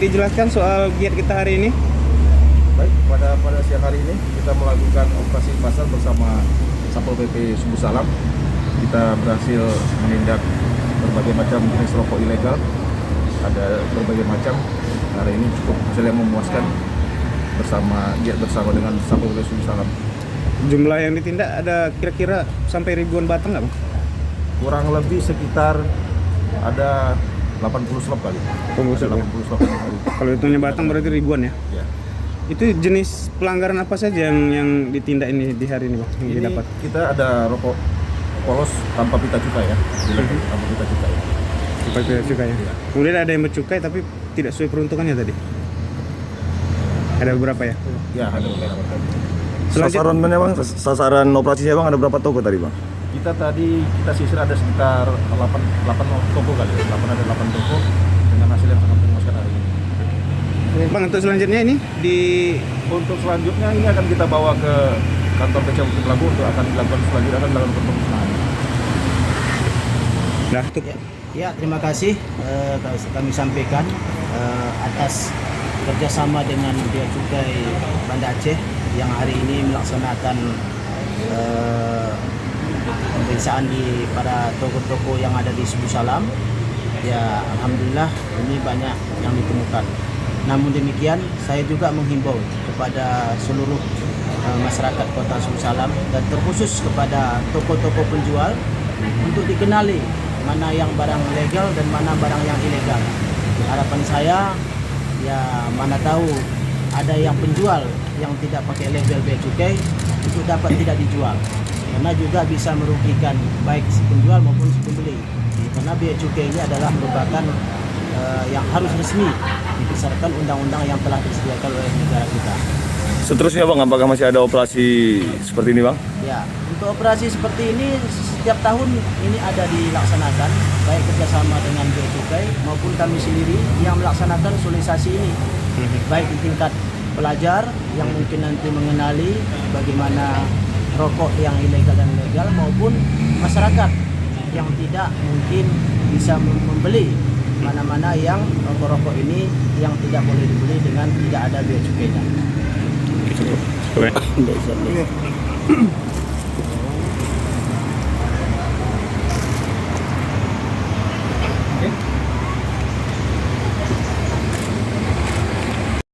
dijelaskan soal giat kita hari ini? Baik, pada siang hari ini kita melakukan operasi pasar bersama Satpol PP Subuh Salam. Kita berhasil menindak berbagai macam jenis rokok ilegal. Ada berbagai macam. Hari ini cukup hasil yang memuaskan bersama dengan Satpol PP Subuh Salam. Jumlah yang ditindak ada kira-kira sampai ribuan batang nggak, Bang? Kurang lebih sekitar ada 80 slop kali. 80 slop. 80 slop kali. Kalau hitungnya batang berarti ribuan ya? Ya. Itu jenis pelanggaran apa saja yang ditindak ini di hari ini, Bang? Yang Ini didapat? kita ada rokok polos tanpa pita cukai ya. Tanpa pita cukai. Tanpa pita cukai ya. Kemudian ada yang bercukai tapi tidak sesuai peruntukannya tadi. Ada beberapa ya? Ya, ada beberapa. Sasaran mana bang? Sasaran operasinya bang ada berapa toko tadi bang? Kita sisir ada sekitar 8 toko kali ya. 8 toko dengan hasil yang sangat memuaskan hari ini. Bang, untuk selanjutnya ini Untuk selanjutnya ini akan kita bawa ke kantor Kecamatan Labu untuk akan dilakukan pemusnahan. dah Ya, terima kasih kami sampaikan atas kerjasama dengan Bea Cukai Banda Aceh yang hari ini melaksanakan pemeriksaan di para toko-toko yang ada di Subuh Salam. Ya, alhamdulillah ini banyak yang ditemukan. Namun demikian, saya juga menghimbau kepada seluruh masyarakat Kota Subuh Salam dan terkhusus kepada toko-toko penjual untuk dikenali mana yang barang legal dan mana barang yang ilegal. Harapan saya, ya mana tahu ada yang penjual yang tidak pakai label Bea Cukai itu dapat tidak dijual, karena juga bisa merugikan baik si penjual maupun si pembeli. Karena Bea Cukai ini adalah merupakan yang harus resmi berdasarkan undang-undang yang telah disediakan oleh negara kita. Seterusnya bang, apakah masih ada operasi seperti ini bang? Ya, untuk operasi seperti ini setiap tahun ini ada dilaksanakan, baik kerjasama dengan Bea Cukai maupun kami sendiri yang melaksanakan sosialisasi ini, baik di tingkat pelajar yang mungkin nanti mengenali bagaimana rokok yang ilegal dan legal maupun masyarakat yang tidak mungkin bisa membeli mana-mana yang rokok-rokok ini yang tidak boleh dibeli dengan tidak ada Bea Cukainya. cukup.